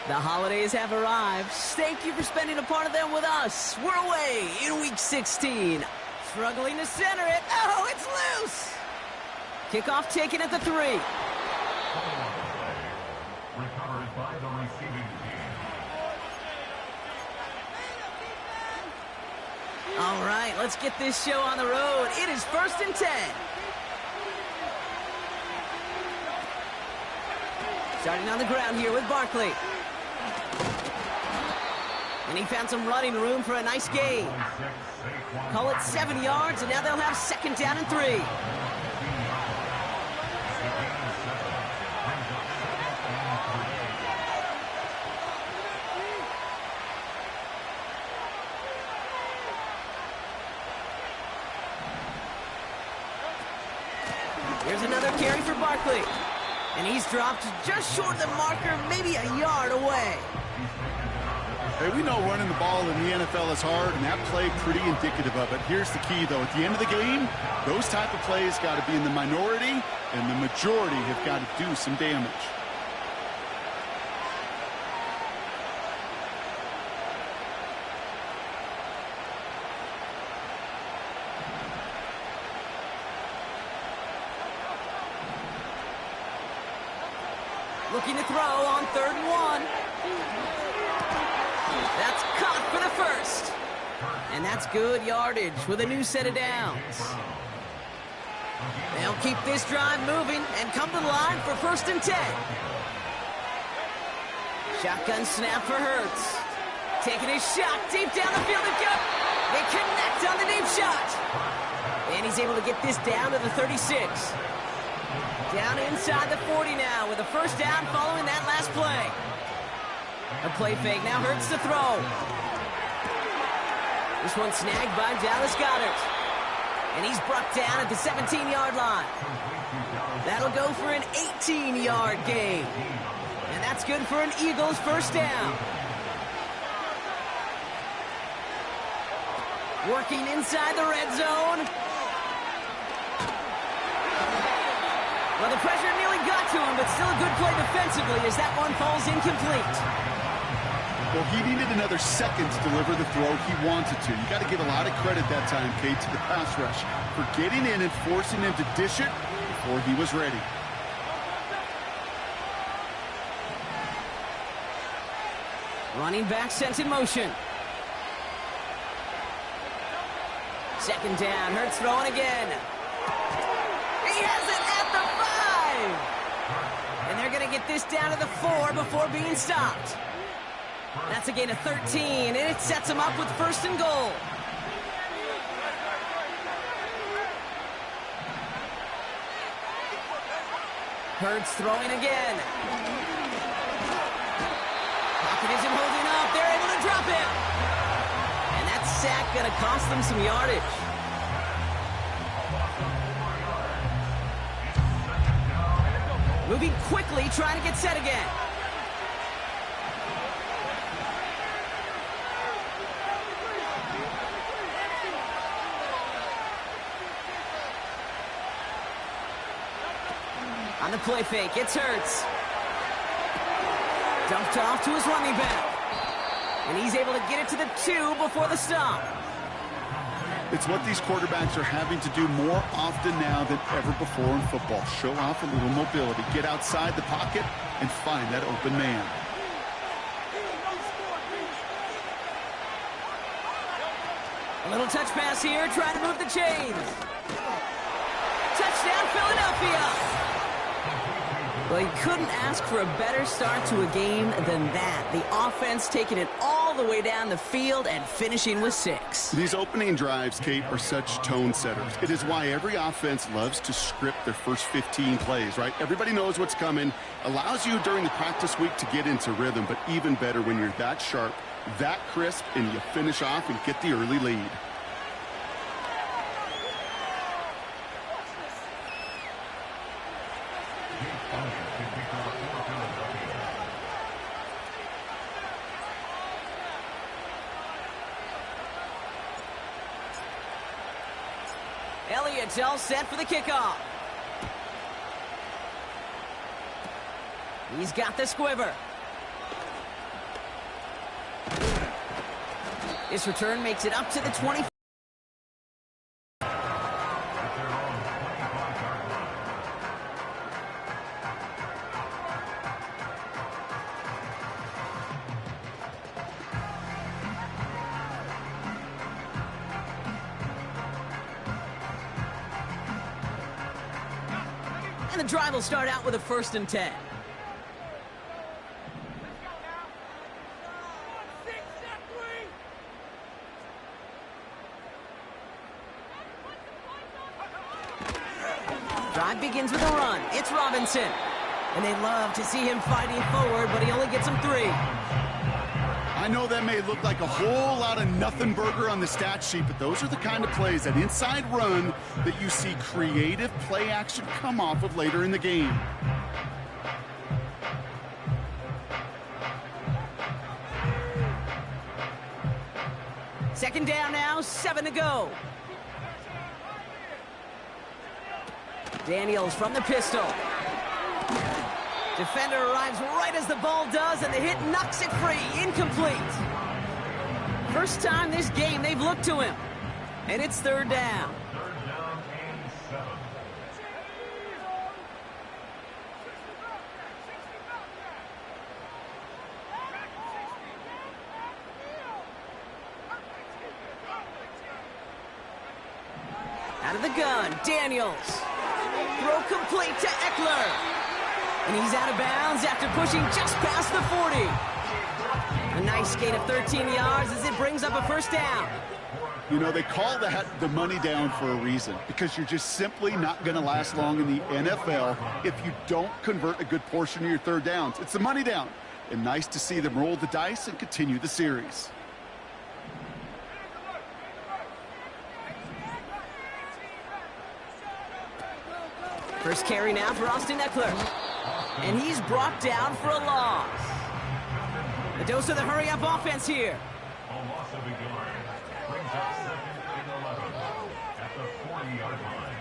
The holidays have arrived. Thank you for spending a part of them with us. We're away in Week 16. Struggling to center it. Oh, it's loose. Kickoff taken at the 3. Recovered by the receiving team. All right, let's get this show on the road. It is 1st and 10. Starting on the ground here with Barkley. And he found some running room for a nice gain. Call it 7 yards, and now they'll have 2nd down and 3. Here's another carry for Barkley. And he's dropped just short of the marker, maybe a yard away. Hey, we know running the ball in the NFL is hard, and that play pretty indicative of it. Here's the key, though. At the end of the game, those type of plays got to be in the minority, and the majority have got to do some damage. Looking to throw on 3rd and 1. That's caught for the 1st. And that's good yardage with a new set of downs. They'll keep this drive moving and come to the line for 1st and 10. Shotgun snap for Hurts. Taking his shot deep down the field and go. They connect on the deep shot. And he's able to get this down to the 36. Down inside the 40 now with a 1st down following that last play. A play fake now Hurts to throw. This one snagged by Dallas Goedert. And he's brought down at the 17-yard line. That'll go for an 18-yard gain. And that's good for an Eagles 1st down. Working inside the red zone. Well, the pressure nearly got to him, but still a good play defensively as that one falls incomplete. Well, he needed another second to deliver the throw he wanted to. You got to give a lot of credit that time, Kate, to the pass rush for getting in and forcing him to dish it before he was ready. Running back sent in motion. 2nd down, Hurts throwing again. He has it at the 5. And they're going to get this down to the 4 before being stopped. That's a gain of 13, and it sets them up with 1st and goal. Hurts throwing again. Pocket isn't holding up. They're able to drop it. And that sack going to cost them some yardage. Moving quickly, trying to get set again. On the play fake, it's Hurts. Dumped off to his running back. And he's able to get it to the 2 before the stop. It's what these quarterbacks are having to do more often now than ever before in football. Show off a little mobility, get outside the pocket, and find that open man. A little touch pass here, trying to move the chains. Touchdown, Philadelphia! Well, you couldn't ask for a better start to a game than that. The offense taking it all the way down the field and finishing with 6. These opening drives, Kate, are such tone setters. It is why every offense loves to script their first 15 plays, right? Everybody knows what's coming. Allows you during the practice week to get into rhythm, but even better when you're that sharp, that crisp, and you finish off and get the early lead. Elliott's all set for the kickoff. He's got the squiver. This return makes it up to the 20. And the drive will start out with a 1st and 10. Drive begins with a run. It's Robinson. And they love to see him fighting forward, but he only gets them 3. I know that may look like a whole lot of nothing burger on the stat sheet, but those are the kind of plays, that inside run, that you see creative play action come off of later in the game. Second down now, 7 to go. Daniels from the pistol. Defender arrives right as the ball does, and the hit knocks it free. Incomplete. First time this game they've looked to him. And it's 3rd down. Third down and 7. Out of the gun, Daniels. Throw complete to Eckler. And he's out of bounds after pushing just past the 40. A nice gain of 13 yards as it brings up a 1st down. You know, they call that the money down for a reason, because you're just simply not going to last long in the NFL if you don't convert a good portion of your 3rd downs. It's the money down. And nice to see them roll the dice and continue the series. First carry now for Austin Eckler. And he's brought down for a loss. A dose of the hurry-up offense here. A loss of a yard. Brings up 2nd and 11 at the 40-yard line.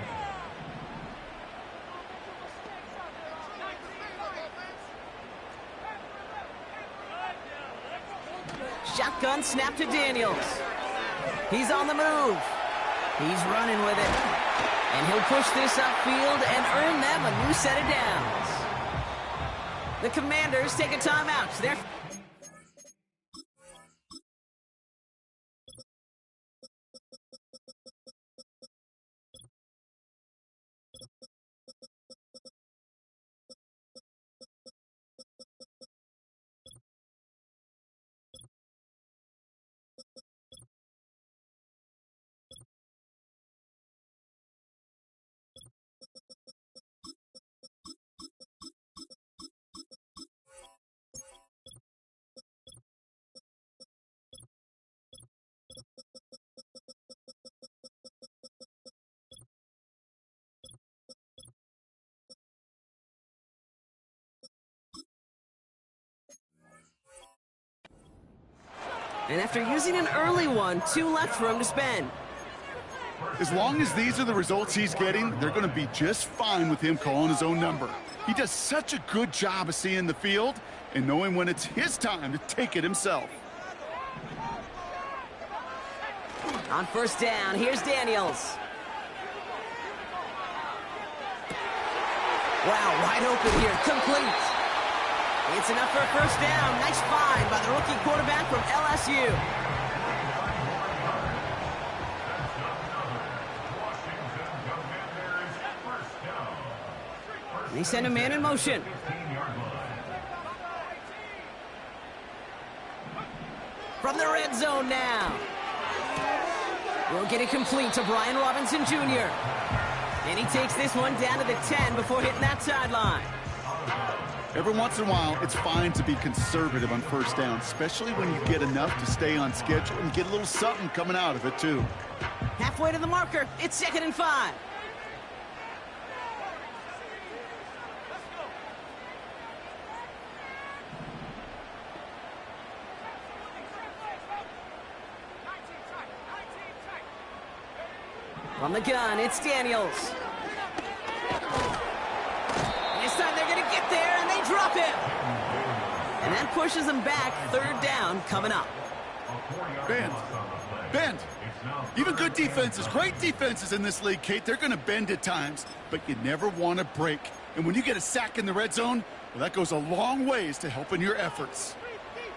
Shotgun snap to Daniels. He's on the move. He's running with it. And he'll push this upfield and earn them a new set of downs. The Commanders take a timeout. They're And after using an early one, 2 left for him to spend. As long as these are the results he's getting, they're going to be just fine with him calling his own number. He does such a good job of seeing the field and knowing when it's his time to take it himself. On 1st down, here's Daniels. Wow, wide open here, complete. It's enough for a 1st down. Nice find by the rookie quarterback from LSU. And he sent a man in motion. From the red zone now. We'll get it complete to Brian Robinson Jr. And he takes this one down to the 10 before hitting that sideline. Every once in a while, it's fine to be conservative on 1st down, especially when you get enough to stay on schedule and get a little something coming out of it, too. Halfway to the marker, it's 2nd and 5. From the gun, it's Daniels. This time they're going to get there, and they drop him. And that pushes them back. 3rd down coming up. Bend. Bend. Even good defenses, great defenses in this league, Kate, they're going to bend at times, but you never want to break. And when you get a sack in the red zone, well, that goes a long ways to helping your efforts.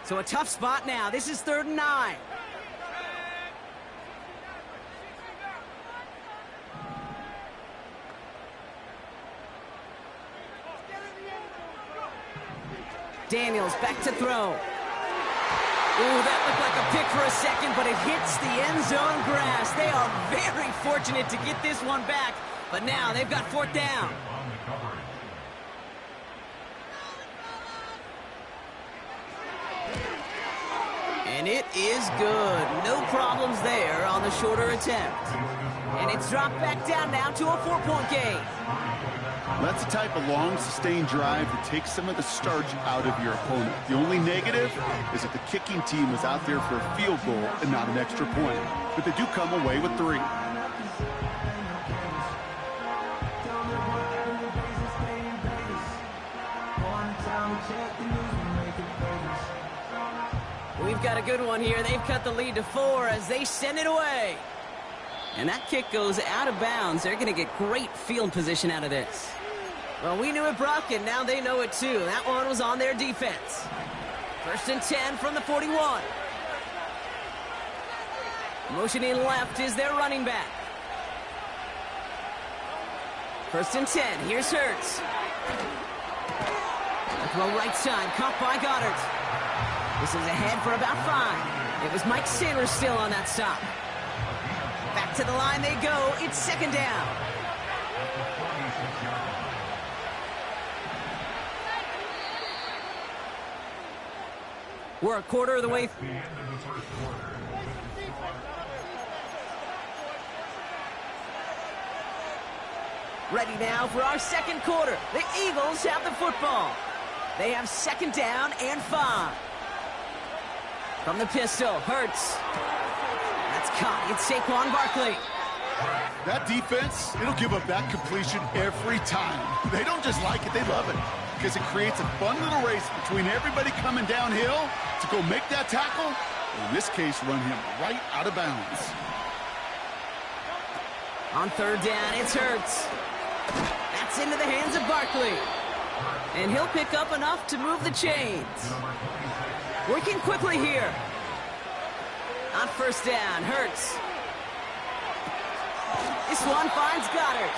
So a tough spot now. This is 3rd and 9. Daniels back to throw. Ooh, that looked like a pick for a second, but it hits the end zone grass. They are very fortunate to get this one back, but now they've got 4th down. And it is good. No problems there on the shorter attempt. And it's dropped back down now to a 4-point game. That's the type of long, sustained drive that takes some of the starch out of your opponent. The only negative is that the kicking team was out there for a field goal and not an extra point. But they do come away with 3. We've got a good one here. They've cut the lead to 4 as they send it away. And that kick goes out of bounds. They're going to get great field position out of this. Well, we knew it, Brock, and now they know it too. That one was on their defense. 1st and 10 from the 41. Motioning left is their running back. 1st and 10. Here's Hurts. Throw right side, caught by Goddard. This is ahead for about 5. It was Mike Sanders still on that stop. Back to the line they go. It's 2nd down. We're a quarter of the way. Ready now for our 2nd quarter. The Eagles have the football. They have 2nd down and 5. From the pistol, Hurts. That's caught. It's Saquon Barkley. That defense, it'll give up that completion every time. They don't just like it, they love it. Because it creates a fun little race between everybody coming downhill to go make that tackle. In this case, run him right out of bounds. On 3rd down, it's Hurts. That's into the hands of Barkley. And he'll pick up enough to move the chains. Working quickly here. On 1st down, Hurts. This one finds Goddard.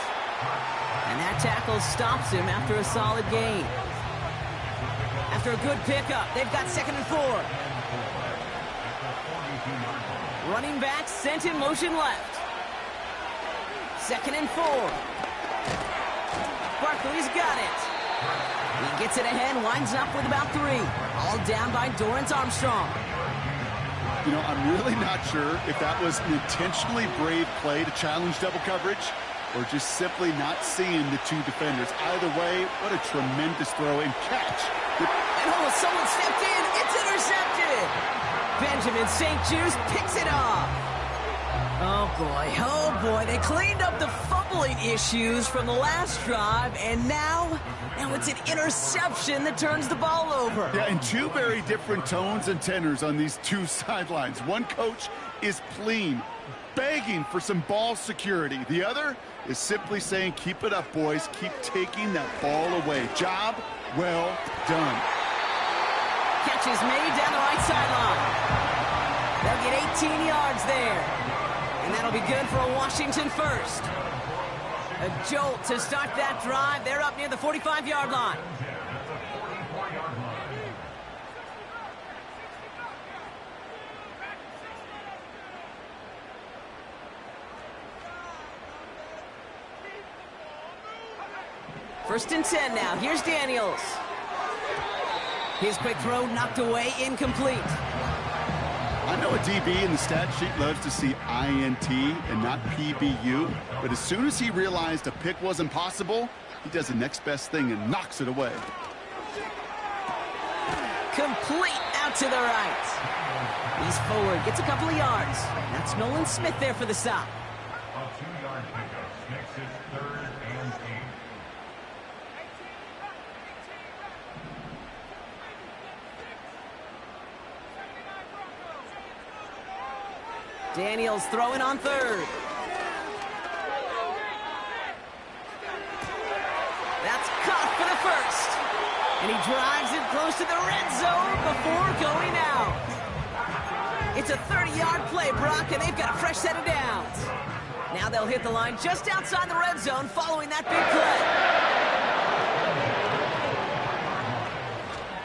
And that tackle stops him after a solid gain. After a good pickup, they've got 2nd and 4. Running back sent in motion left. 2nd and 4. Barkley's got it. He gets it ahead, winds up with about 3. All down by Dorrance Armstrong. You know, I'm really not sure if that was an intentionally brave play to challenge double coverage or just simply not seeing the 2 defenders. Either way, what a tremendous throw and catch. And oh, someone stepped in. It's intercepted. Benjamin St. Juste picks it off. Oh, boy. They cleaned up the fumbling issues from the last drive, and now it's an interception that turns the ball over. Yeah, and 2 very different tones and tenors on these 2 sidelines. One coach is pleading, begging for some ball security. The other is simply saying, keep it up, boys. Keep taking that ball away. Job well done. Catch is made down the right sideline. They'll get 18 yards there. And that'll be good for a Washington first. A jolt to start that drive. They're up near the 45-yard line. First and 10 now. Here's Daniels. His quick throw knocked away, incomplete. I know a DB in the stat sheet loves to see INT and not PBU, but as soon as he realized a pick wasn't possible, he does the next best thing and knocks it away. Complete out to the right. He's forward, gets a couple of yards. That's Nolan Smith there for the stop. A 2-yard pickup makes it 3rd and 8. Daniels throwing on third. That's caught for the first. And he drives it close to the red zone before going out. It's a 30-yard play, Brock, and they've got a fresh set of downs. Now they'll hit the line just outside the red zone following that big play.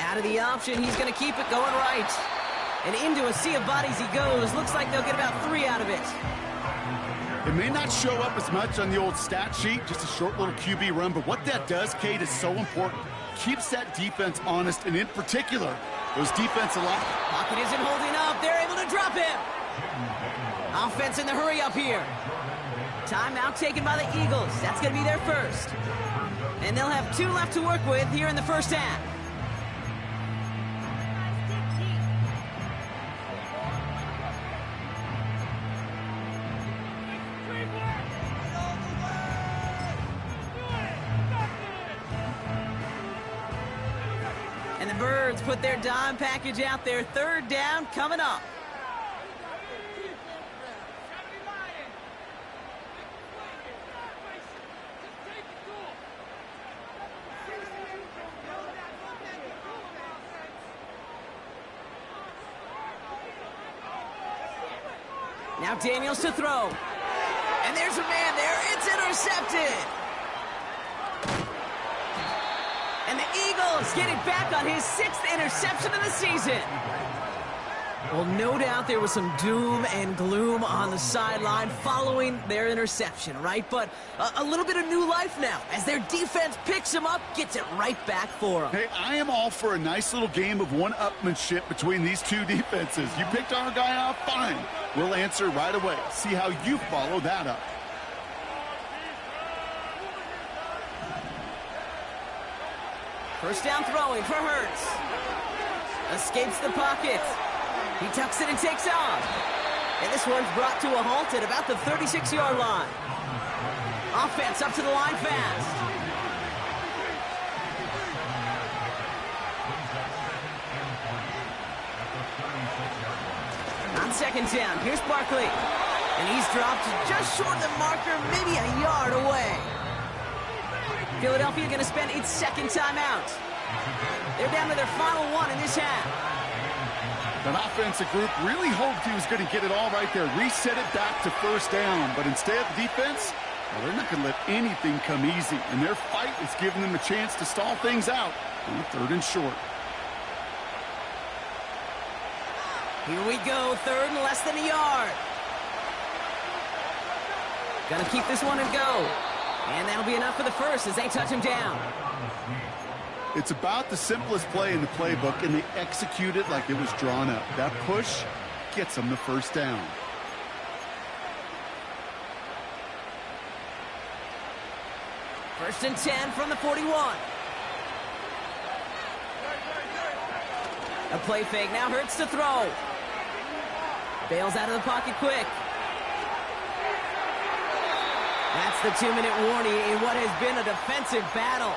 Out of the option, he's going to keep it going right. And into a sea of bodies he goes. Looks like they'll get about 3 out of it. It may not show up as much on the old stat sheet, just a short little QB run, but what that does, Kate, is so important. Keeps that defense honest, and in particular, those defensive line. Pocket isn't holding up. They're able to drop him. Offense in the hurry up here. Timeout taken by the Eagles. That's going to be their first. And they'll have 2 left to work with here in the first half. And the Birds put their dime package out there. 3rd down coming up. Now Daniels to throw. And there's a man there. It's intercepted. And the Eagles get it back on his 6th interception of the season. Well, no doubt there was some doom and gloom on the sideline following their interception, right? But a little bit of new life now as their defense picks him up, gets it right back for them. Hey, I am all for a nice little game of one-upmanship between these 2 defenses. You picked our guy off, fine. We'll answer right away. See how you follow that up. First down throwing for Hurts. Escapes the pocket. He tucks it and takes off. And this one's brought to a halt at about the 36-yard line. Offense up to the line fast. On 2nd down, here's Barkley. And he's dropped just short of the marker, maybe a yard away. Philadelphia going to spend its 2nd timeout. They're down to their final 1 in this half. That offensive group really hoped he was going to get it all right there, reset it back to 1st down. But instead, the defense, well, they're not going to let anything come easy. And their fight is giving them a chance to stall things out on 3rd and short. Here we go, 3rd and less than a yard. Gonna keep this one and go. And that'll be enough for the first as they touch him down. It's about the simplest play in the playbook, and they execute it like it was drawn up. That push gets them the 1st down. First and 10 from the 41. A play fake, now Hurts to throw. Bails out of the pocket quick. That's the 2-minute warning in what has been a defensive battle.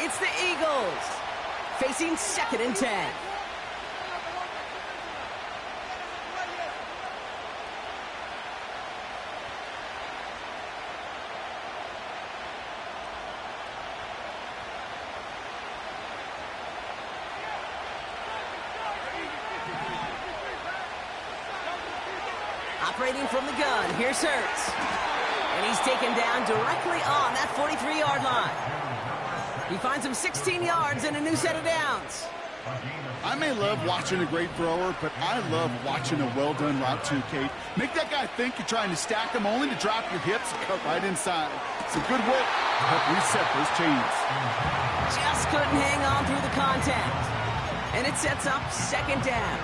It's the Eagles facing 2nd and 10. Operating from the gun, here's Hurts. And he's taken down directly on that 43-yard line. He finds him 16 yards and a new set of downs. I may love watching a great thrower, but I love watching a well-done route too, Kate. Make that guy think you're trying to stack him only to drop your hips and cut right inside. Some good work to help reset those chains. Just couldn't hang on through the contact. And it sets up 2nd down.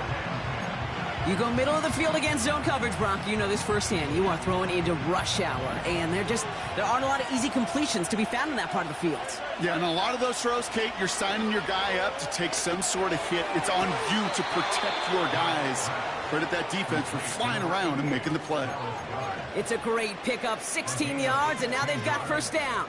You go middle of the field against zone coverage, Brock. You know this firsthand. You are throwing into rush hour, and there aren't a lot of easy completions to be found in that part of the field. Yeah, and a lot of those throws, Kate, you're signing your guy up to take some sort of hit. It's on you to protect your guys. Credit that defense for flying around and making the play. It's a great pickup, 16 yards, and now they've got 1st down.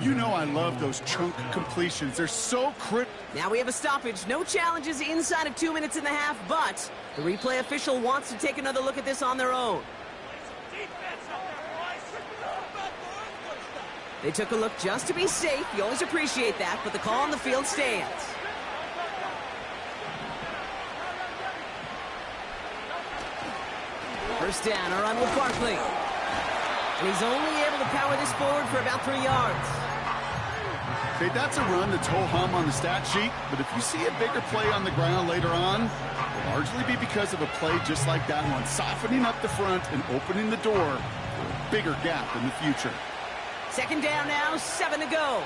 You know I love those chunk completions. They're so crisp. Now we have a stoppage. No challenges inside of 2 minutes and a half, but the replay official wants to take another look at this on their own. They took a look just to be safe. You always appreciate that, but the call on the field stands. First down, a run with Barkley. And he's only able to power this forward for about 3 yards. Okay, that's a run that's ho-hum on the stat sheet, but if you see a bigger play on the ground later on, it'll largely be because of a play just like that one, softening up the front and opening the door for a bigger gap in the future. Second down now, 7 to go.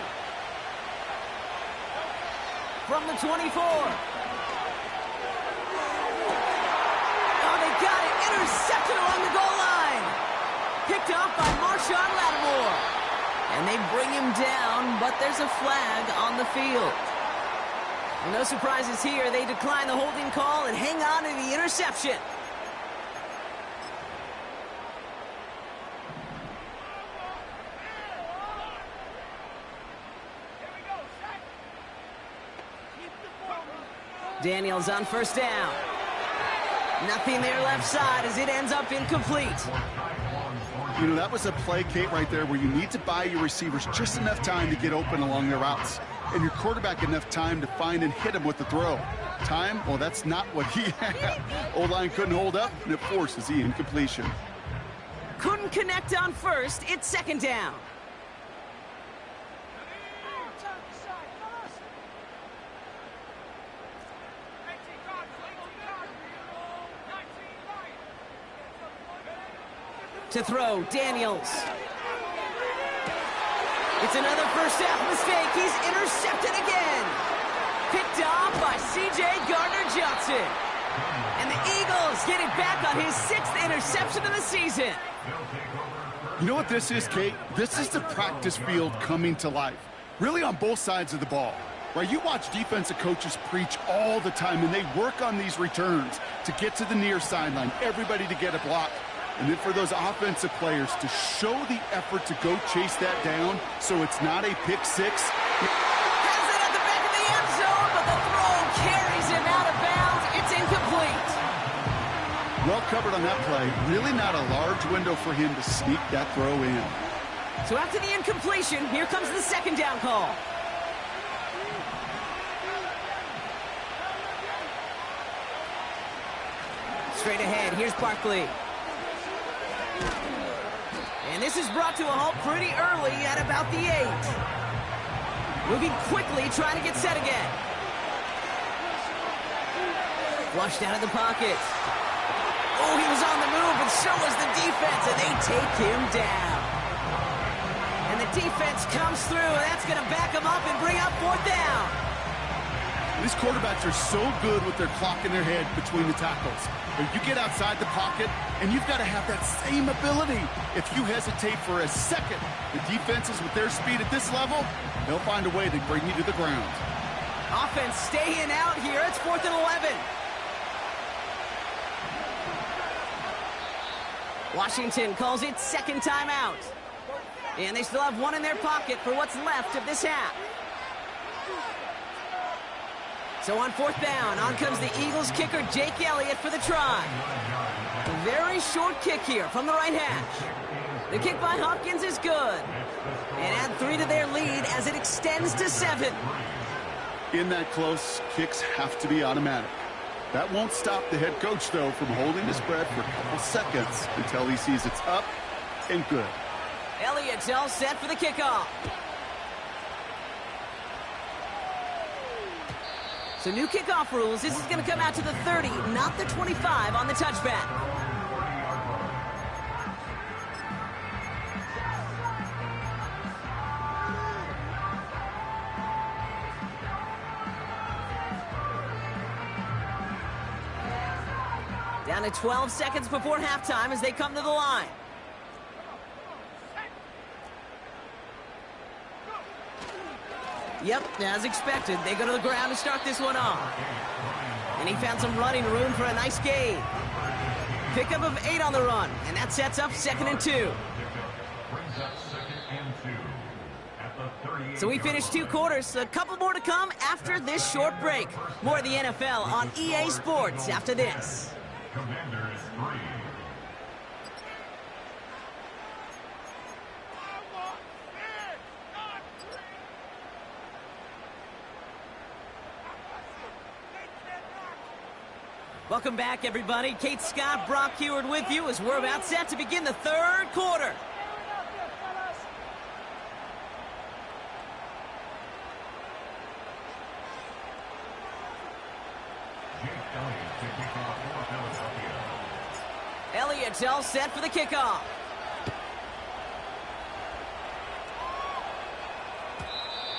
From the 24. Oh, they got it. Intercepted along the goal line. Picked off by Marshawn Lattimore. And they bring him down, but there's a flag on the field. Well, no surprises here. They decline the holding call and hang on to the interception. Daniels on first down. Nothing there left side as it ends up incomplete. You know, that was a play, Kate, right there where you need to buy your receivers just enough time to get open along their routes. And your quarterback enough time to find and hit him with the throw. Time? Well, that's not what he had. O-line couldn't hold up, and it forces the incompletion. Couldn't connect on first. It's second down. To throw, Daniels. It's another first half mistake. He's intercepted again. Picked off by C.J. Gardner-Johnson. And the Eagles get it back on his 6th interception of the season. You know what this is, Kate? This is the practice field coming to life. Really on both sides of the ball. Right, you watch defensive coaches preach all the time, and they work on these returns to get to the near sideline, everybody to get a block. And then for those offensive players to show the effort to go chase that down so it's not a pick six. Has it at the back of the end zone, but the throw carries him out of bounds. It's incomplete. Well covered on that play. Really not a large window for him to sneak that throw in. So after the incompletion, here comes the second down call. Straight ahead, here's Barkley. And this is brought to a halt pretty early at about the 8. Moving quickly, trying to get set again. Flushed out of the pocket. Oh, he was on the move, and so was the defense, and they take him down. And the defense comes through, and that's going to back him up and bring up 4th down. These quarterbacks are so good with their clock in their head between the tackles. But you get outside the pocket, and you've got to have that same ability. If you hesitate for a second, the defenses with their speed at this level, they'll find a way to bring you to the ground. Offense staying out here. It's 4th and 11. Washington calls it second timeout. And they still have one in their pocket for what's left of this half. So on 4th down, on comes the Eagles kicker, Jake Elliott, for the try. A very short kick here from the right hash. The kick by Hopkins is good. And add 3 to their lead as it extends to 7. In that close, kicks have to be automatic. That won't stop the head coach, though, from holding the spread for a couple seconds until he sees it's up and good. Elliott's all set for the kickoff. So new kickoff rules. This is going to come out to the 30, not the 25 on the touchback. Down to 12 seconds before halftime as they come to the line. Yep, as expected, they go to the ground to start this one off. And he found some running room for a nice gain. Pickup of 8 on the run, and that sets up 2nd and 2. Brings up 2nd and 2 at the So we finished 2 quarters. A couple more to come after this short break. More of the NFL on EA Sports after this. Commanders 3. Welcome back, everybody. Kate Scott, Brock Heward with you as we're about set to begin the 3rd quarter. Elliott all set for the kickoff.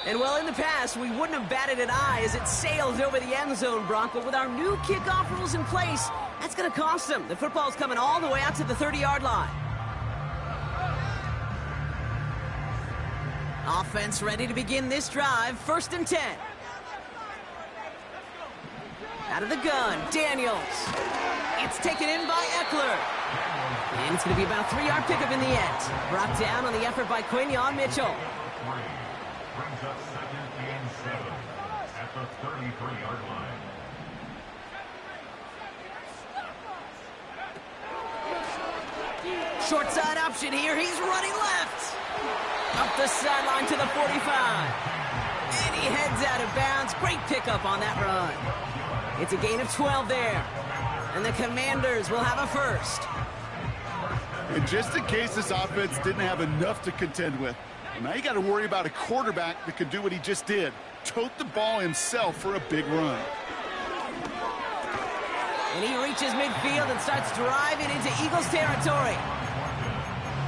And well, in the past, we wouldn't have batted an eye as it sailed over the end zone, Brock. But with our new kickoff rules in place, that's going to cost them. The football's coming all the way out to the 30-yard line. Offense ready to begin this drive. 1st and 10. Out of the gun, Daniels. It's taken in by Eckler. And it's going to be about a 3-yard pickup in the end. Brought down on the effort by Quinion Mitchell. Brings up 2nd and 7 at the 33-yard line. Short side option here. He's running left. Up the sideline to the 45. And he heads out of bounds. Great pickup on that run. It's a gain of 12 there. And the Commanders will have a 1st. And just in case this offense didn't have enough to contend with, now you got to worry about a quarterback that could do what he just did. Tote the ball himself for a big run. And he reaches midfield and starts driving into Eagles territory.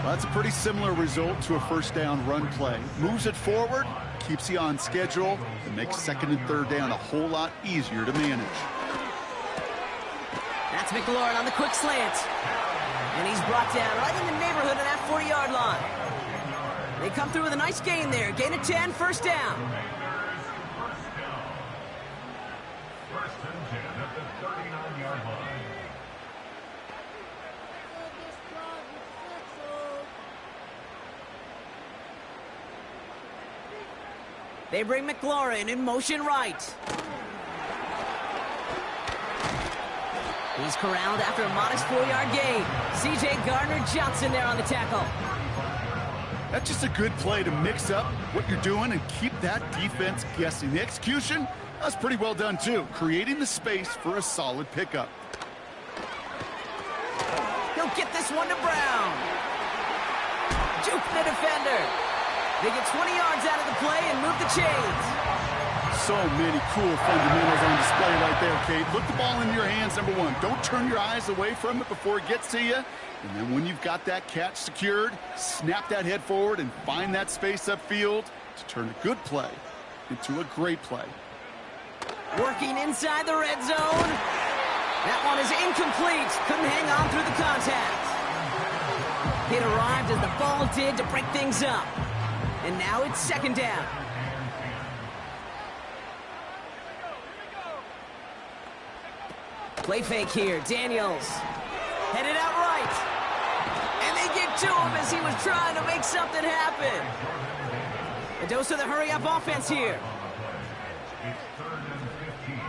Well, that's a pretty similar result to a 1st down run play. Moves it forward, keeps you on schedule, and makes 2nd and 3rd down a whole lot easier to manage. That's McLaurin on the quick slant. And he's brought down right in the neighborhood of that 40-yard line. They come through with a nice gain there. Gain of 10, 1st down. 1st and 10 at the 39-yard line. They bring McLaurin in motion right. He's corralled after a modest 4-yard gain. C.J. Gardner-Johnson there on the tackle. That's just a good play to mix up what you're doing and keep that defense guessing. The execution, that's pretty well done too, creating the space for a solid pickup. He'll get this one to Brown. Juke the defender. They get 20 yards out of the play and move the chains. So many cool fundamentals on display right there, Kate. Look the ball in your hands, number 1. Don't turn your eyes away from it before it gets to you. And then when you've got that catch secured, snap that head forward and find that space upfield to turn a good play into a great play. Working inside the red zone. That one is incomplete. Couldn't hang on through the contact. It arrived as the ball did to break things up. And now it's 2nd down. Play fake here. Daniels. Headed out right. And they get to him as he was trying to make something happen. A dose of the hurry-up offense here. It's 3rd and 15.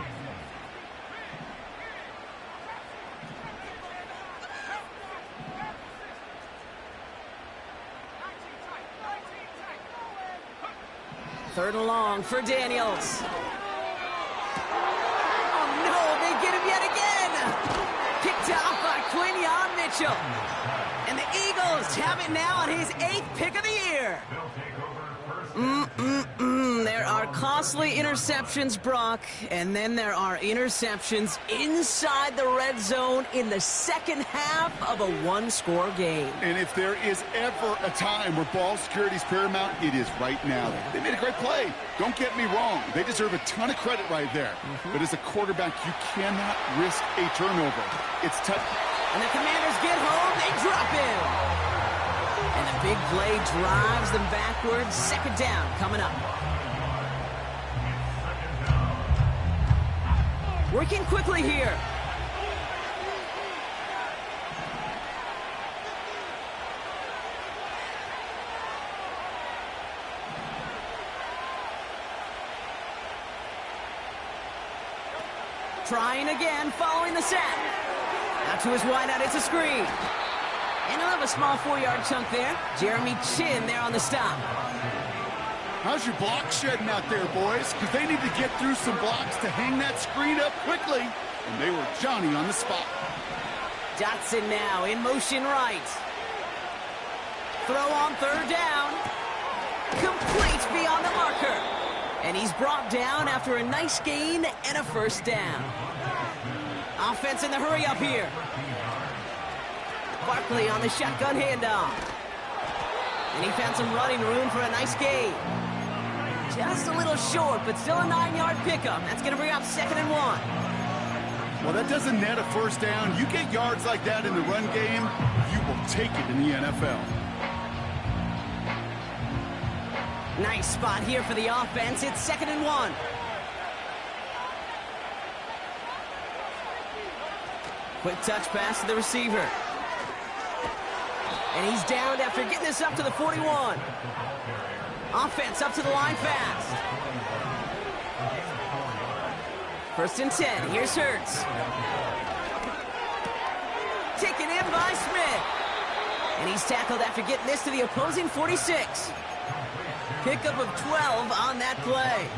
Third and long for Daniels. Oh, no, they get him yet again. Picked off by Quinion Mitchell. And the Eagles have it now on his 8th pick of the year. There are costly interceptions, Brock, and then there are interceptions inside the red zone in the 2nd half of a 1-score game. And if there is ever a time where ball security is paramount, it is right now. They made a great play. Don't get me wrong. They deserve a ton of credit right there. But as a quarterback, you cannot risk a turnover. It's tough. And the Commanders get home. They drop in. And the big play drives them backwards. 2nd down coming up. Working quickly here. Trying again, following the sack. Out to his wideout, it's a screen. And he'll have a small 4-yard chunk there. Jeremy Chin there on the stop. How's your block shedding out there, boys? Because they need to get through some blocks to hang that screen up quickly. And they were Johnny on the spot. Dotson now in motion right. Throw on third down. Complete beyond the marker. And he's brought down after a nice gain and a first down. Offense in the hurry up here. Barkley on the shotgun handoff. And he found some running room for a nice gain. Just a little short, but still a 9-yard pickup. That's going to bring up 2nd and 1. Well, that doesn't net a first down. You get yards like that in the run game, you will take it in the NFL. Nice spot here for the offense. It's 2nd and 1. Quick touch pass to the receiver. And he's downed after getting this up to the 41. Offense up to the line fast. 1st and 10. Here's Hurts. Taken in by Smith. And he's tackled after getting this to the opposing 46. Pickup of 12 on that play.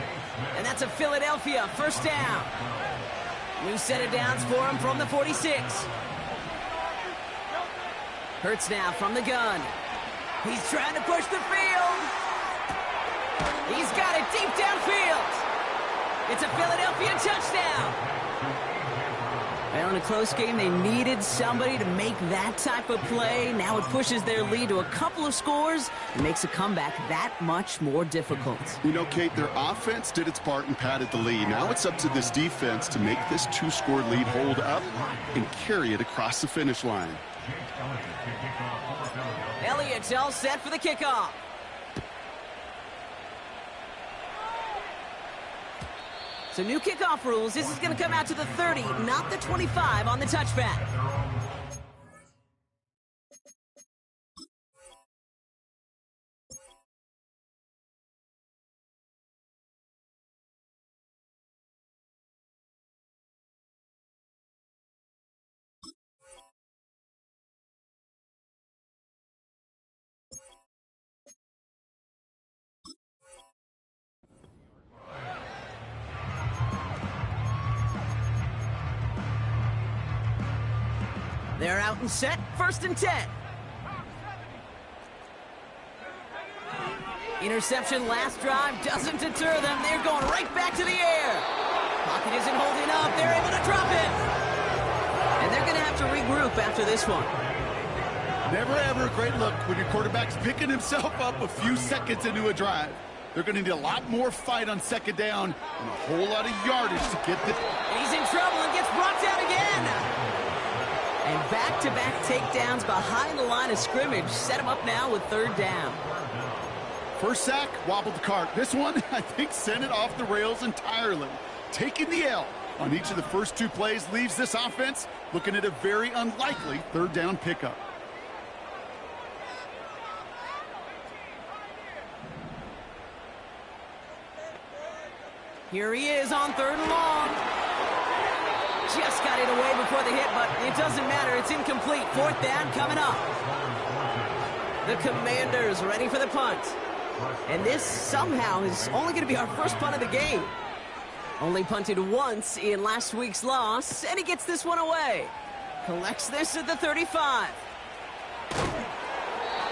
And that's a Philadelphia first down. New set of downs for him from the 46. Hurts now from the gun. He's trying to push the field. He's got it deep downfield. It's a Philadelphia touchdown. Well, in a close game, they needed somebody to make that type of play. Now it pushes their lead to a couple of scores and makes a comeback that much more difficult. You know, Kate, their offense did its part and padded the lead. Now it's up to this defense to make this 2-score lead hold up and carry it across the finish line. Elliott's all set for the kickoff. So new kickoff rules. This is going to come out to the 30, not the 25 on the touchback. They're out and set, 1st and 10. Interception last drive doesn't deter them. They're going right back to the air. Pocket isn't holding up. They're able to drop it. And they're going to have to regroup after this one. Never ever a great look when your quarterback's picking himself up a few seconds into a drive. They're going to need a lot more fight on 2nd down and a whole lot of yardage to get this. He's in trouble and gets brought down again. And back-to-back takedowns behind the line of scrimmage set him up now with 3rd down. First sack, wobbled the cart. This one, I think, sent it off the rails entirely. Taking the L on each of the first 2 plays leaves this offense looking at a very unlikely 3rd down pickup. Here he is on 3rd and long. Just got it away before the hit, but it doesn't matter. It's incomplete. 4th down coming up. The Commanders ready for the punt. And this somehow is only going to be our first punt of the game. Only punted once in last week's loss, and he gets this one away. Collects this at the 35.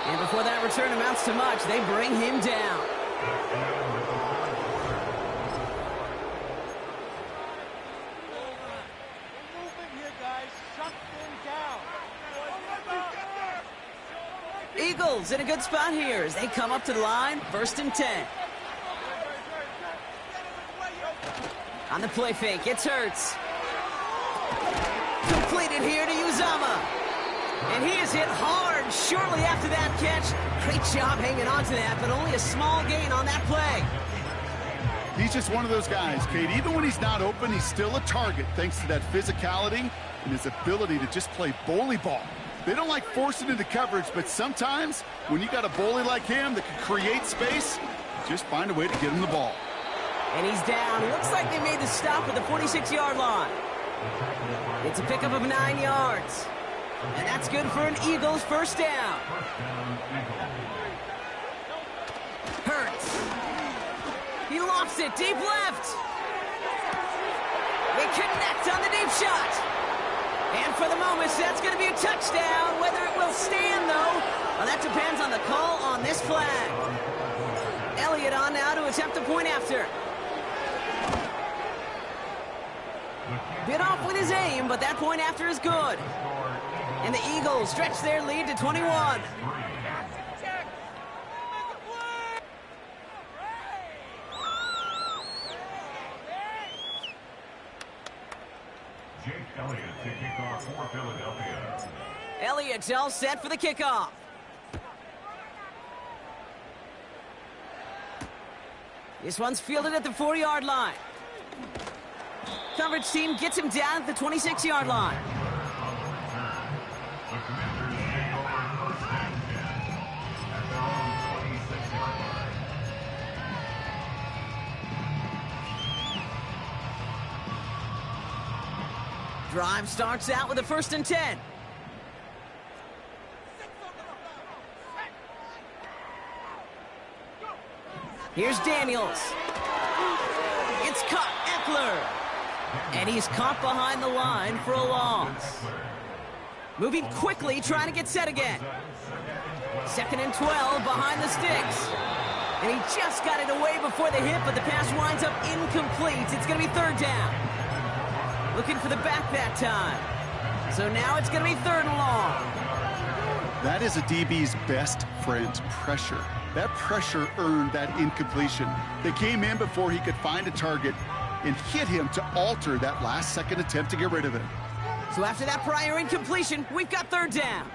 And before that return amounts to much, they bring him down. Eagles in a good spot here as they come up to the line, 1st and 10. On the play fake, it's Hurts. Completed here to Uzama. And he is hit hard shortly after that catch. Great job hanging on to that, but only a small gain on that play. He's just one of those guys, Kate. Even when he's not open, he's still a target thanks to that physicality and his ability to just play bully ball. They don't like forcing into coverage, but sometimes when you got a bully like him that can create space, just find a way to get him the ball. And he's down. Looks like they made the stop at the 46-yard line. It's a pickup of 9 yards. And that's good for an Eagles first down. Hurts. He lofts it deep left. They connect on the deep shot. And for the moment, that's going to be a touchdown. Whether it will stand, though, well, that depends on the call on this flag. Elliott on now to attempt a point after. Bit off with his aim, but that point after is good. And the Eagles stretch their lead to 21. Jake Elliott to kick off for Philadelphia. Elliott's all set for the kickoff. This one's fielded at the 4-yard line. Coverage team gets him down at the 26-yard line. The Commanders take over first and 10 at their own 26-yard line. Drive starts out with a 1st and 10. Here's Daniels. It's caught, Eckler. And he's caught behind the line for a loss. Moving quickly, trying to get set again. 2nd and 12 behind the sticks. And he just got it away before the hit, but the pass winds up incomplete. It's going to be 3rd down. Looking for the back that time. So now it's going to be 3rd and long. That is a DB's best friend, pressure. That pressure earned that incompletion. They came in before he could find a target and hit him to alter that last-second attempt to get rid of it. So after that prior incompletion, we've got 3rd down.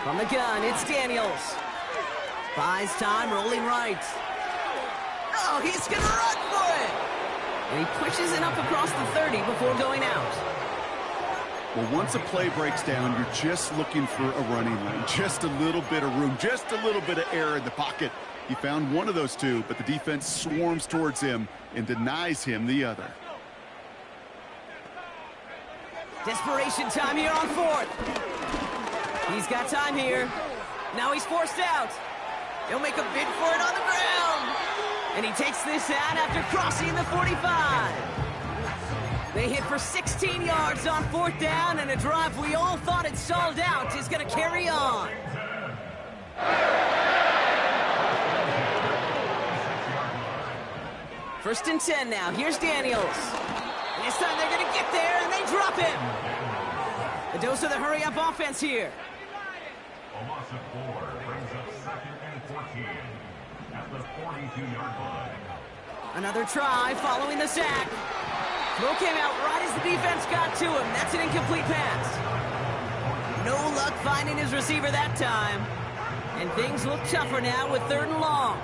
From the gun, it's Daniels. Buys time, rolling right. Oh, he's going to run for it. And he pushes it up across the 30 before going out. Well, once a play breaks down, you're just looking for a running lane. Just a little bit of room, just a little bit of air in the pocket. He found one of those two, but the defense swarms towards him and denies him the other. Desperation time here on 4th. He's got time here. Now he's forced out. He'll make a bid for it on the ground. And he takes this out after crossing the 45. They hit for 16 yards on 4th down, and a drive we all thought had stalled out is going to carry on. First and 10 now. Here's Daniels. This time they're going to get there, and they drop him. A dose of the hurry-up offense here. A loss of 4 brings up 2nd and 14 at the 42-yard line. Another try following the sack. Throw came out right as the defense got to him. That's an incomplete pass. No luck finding his receiver that time. And things look tougher now with 3rd and long.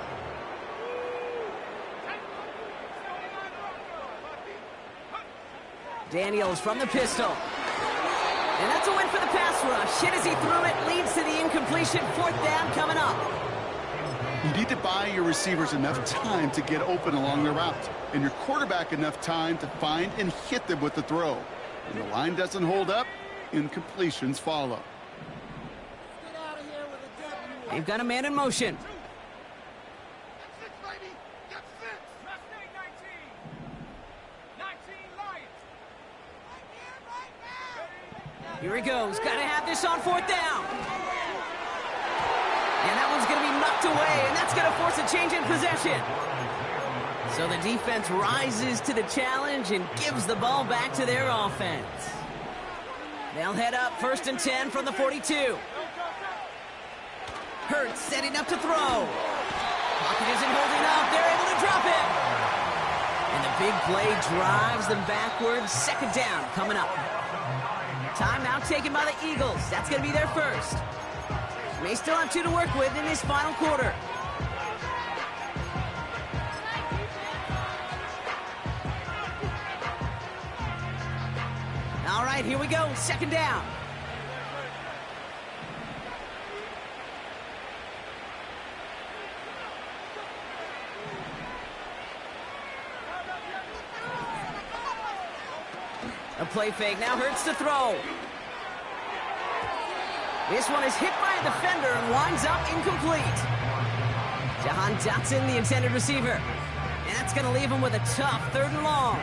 Daniels from the pistol. And that's a win for the pass rush. Hit as he threw it, leads to the incompletion. 4th down coming up. You need to buy your receivers enough time to get open along the route, and your quarterback enough time to find and hit them with the throw. When the line doesn't hold up, incompletions follow. They've got a man in motion. Here he goes. Got to have this on 4th down. And that one's going to be knocked away, and that's going to force a change in possession. So the defense rises to the challenge and gives the ball back to their offense. They'll head up 1st and 10 from the 42. Hurts setting up to throw. Pocket isn't holding up. They're able to drop it. And the big play drives them backwards. 2nd down coming up. Timeout taken by the Eagles. That's going to be their first. May still have 2 to work with in this final quarter. All right, here we go. Second down. A play fake. Now Hurts to throw. This one is hit by a defender and winds up incomplete. Jahan Dotson, the intended receiver. And that's going to leave him with a tough 3rd and long.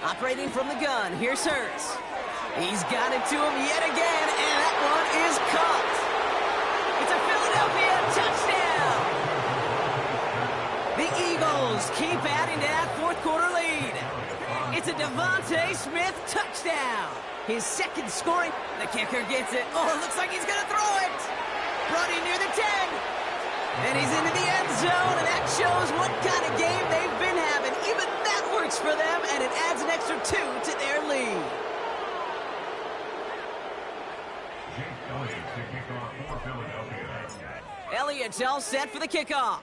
Operating from the gun, here's Hurts. He's got it to him yet again, and that one is caught. It's a Philadelphia touchdown. The Eagles keep adding to that 4th quarter lead. It's a Devontae Smith touchdown. His 2nd scoring. The kicker gets it. Oh, it looks like he's going to throw it. Running near the 10. And he's into the end zone, and that shows what kind of game they've been having. Even that works for them, and it adds an extra 2 to their lead. Elliott's all set for the kickoff.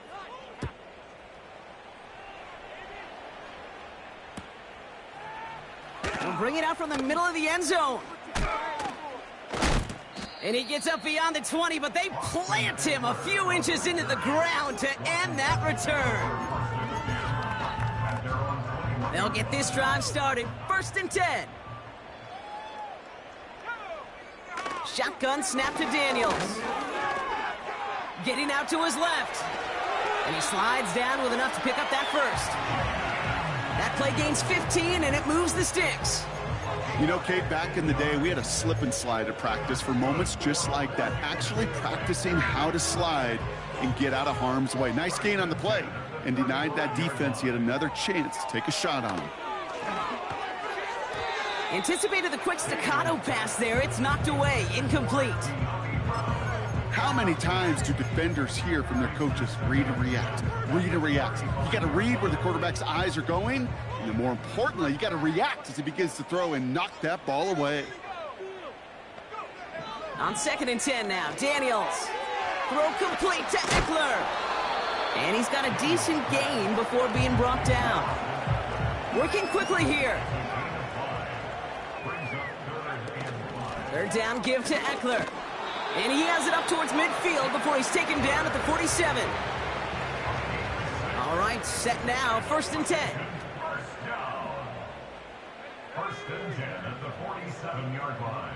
We'll bring it out from the middle of the end zone. And he gets up beyond the 20, but they plant him a few inches into the ground to end that return. They'll get this drive started. 1st and 10. Shotgun snap to Daniels. Getting out to his left. And he slides down with enough to pick up that first. That play gains 15, and it moves the sticks. You know, Kate, back in the day, we had a slip and slide at practice for moments just like that. Actually practicing how to slide and get out of harm's way. Nice gain on the play, and denied that defense yet another chance to take a shot on him. Anticipated the quick staccato pass there. It's knocked away, incomplete. How many times do defenders hear from their coaches, read and react, read and react? You got to read where the quarterback's eyes are going, and then more importantly, you got to react as he begins to throw and knock that ball away. On 2nd and 10 now, Daniels. Throw complete to Eckler. And he's got a decent gain before being brought down. Working quickly here. 3rd down give to Eckler. And he has it up towards midfield before he's taken down at the 47. All right, set now, 1st and 10. 1st and 10 at the 47-yard line.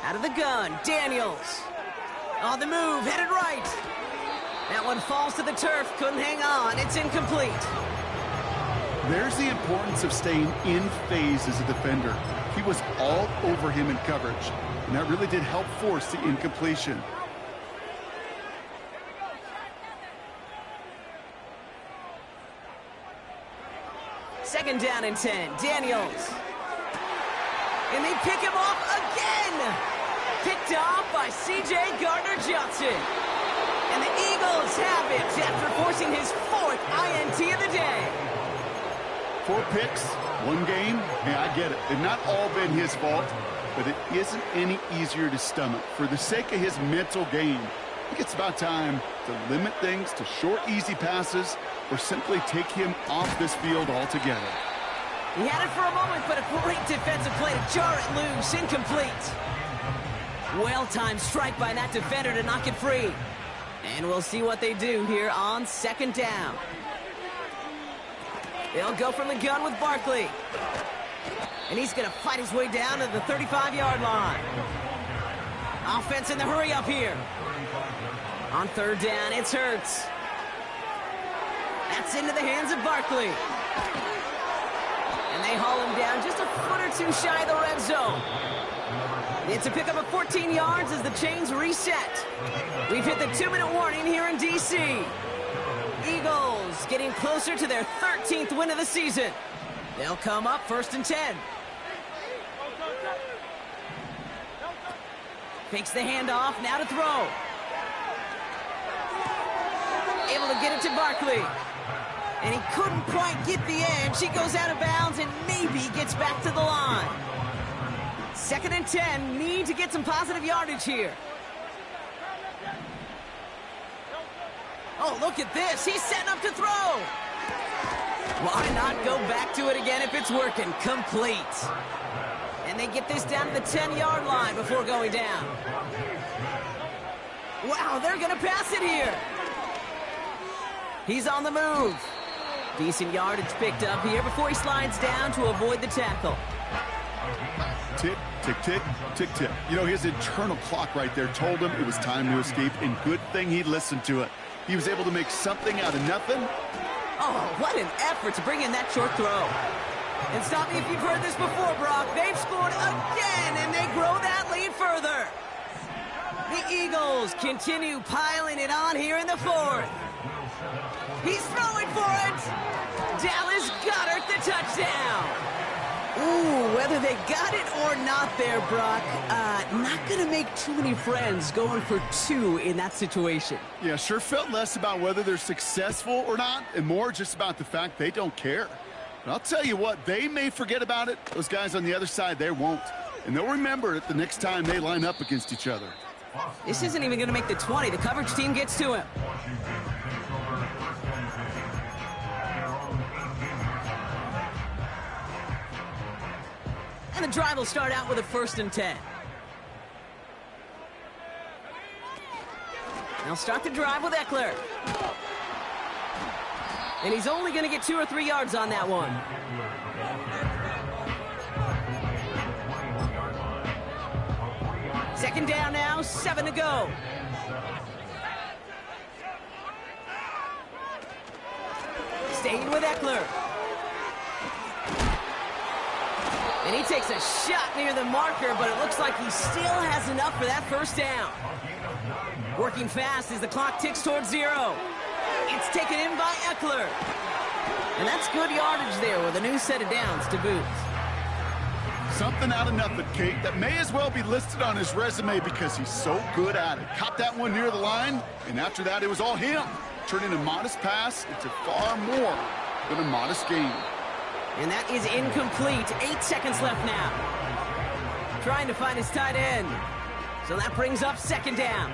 Out of the gun, Daniels. On the move, headed right. That one falls to the turf, couldn't hang on, it's incomplete. There's the importance of staying in phase as a defender. He was all over him in coverage, and that really did help force the incompletion. Second down and 10, Daniels. And they pick him off again. Picked off by C.J. Gardner-Johnson. And the Eagles have it after forcing his 4th INT of the day. 4 picks, 1 game. Hey, I get it. They've not all been his fault, but it isn't any easier to stomach. For the sake of his mental game, I think it's about time to limit things to short, easy passes or simply take him off this field altogether. He had it for a moment, but a great defensive play to jar it loose, incomplete. Well-timed strike by that defender to knock it free. And we'll see what they do here on 2nd down. They'll go from the gun with Barkley. And he's going to fight his way down to the 35-yard line. Offense in the hurry up here. On 3rd down, it's Hurts. That's into the hands of Barkley. And they haul him down just a foot or 2 shy of the red zone. It's a pickup of 14 yards as the chains reset. We've hit the 2-minute warning here in D.C. Eagles getting closer to their 13th win of the season. They'll come up 1st and 10. Fakes the handoff, now to throw. Able to get it to Barkley. And he couldn't quite get the edge. He goes out of bounds and maybe gets back to the line. 2nd and 10, need to get some positive yardage here. Oh, look at this. He's setting up to throw. Why not go back to it again if it's working? Complete. And they get this down to the 10-yard line before going down. Wow, they're going to pass it here. He's on the move. Decent yardage picked up here before he slides down to avoid the tackle. Tick, tick, tick, tick, tick. You know, his internal clock right there told him it was time to escape, and good thing he listened to it. He was able to make something out of nothing. Oh, what an effort to bring in that short throw. And stop me if you've heard this before, Brock. They've scored again, and they grow that lead further. The Eagles continue piling it on here in the fourth. He's throwing for it. Dallas Goedert, the touchdown. Ooh, whether they got it or not there, Brock, not going to make too many friends going for two in that situation. Yeah, sure felt less about whether they're successful or not, and more just about the fact they don't care. But I'll tell you what, they may forget about it. Those guys on the other side, they won't. And they'll remember it the next time they line up against each other. This isn't even going to make the 20. The coverage team gets to him. And the drive will start out with a 1st and 10. They'll start the drive with Eckler. And he's only going to get 2 or 3 yards on that one. Second down now, 7 to go. Staying with Eckler. And he takes a shot near the marker, but it looks like he still has enough for that 1st down. Working fast as the clock ticks towards 0. It's taken in by Eckler. And that's good yardage there with a new set of downs to boot. Something out of nothing, Kate, that may as well be listed on his resume because he's so good at it. Caught that one near the line, and after that, it was all him. Turning a modest pass into far more than a modest gain. And that is incomplete. 8 seconds left now. Trying to find his tight end. So that brings up 2nd down.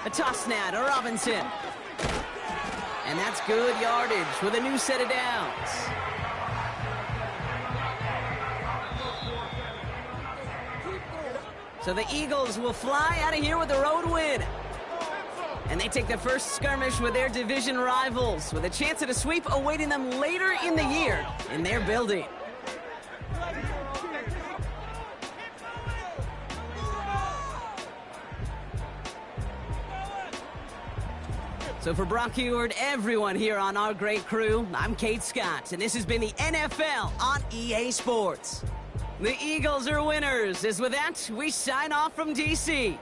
A toss now to Robinson. And that's good yardage with a new set of downs. So the Eagles will fly out of here with a road win. And they take the first skirmish with their division rivals, with a chance at a sweep awaiting them later in the year in their building. So for Brock Heward, everyone here on our great crew, I'm Kate Scott, and this has been the NFL on EA Sports. The Eagles are winners, as with that, we sign off from D.C.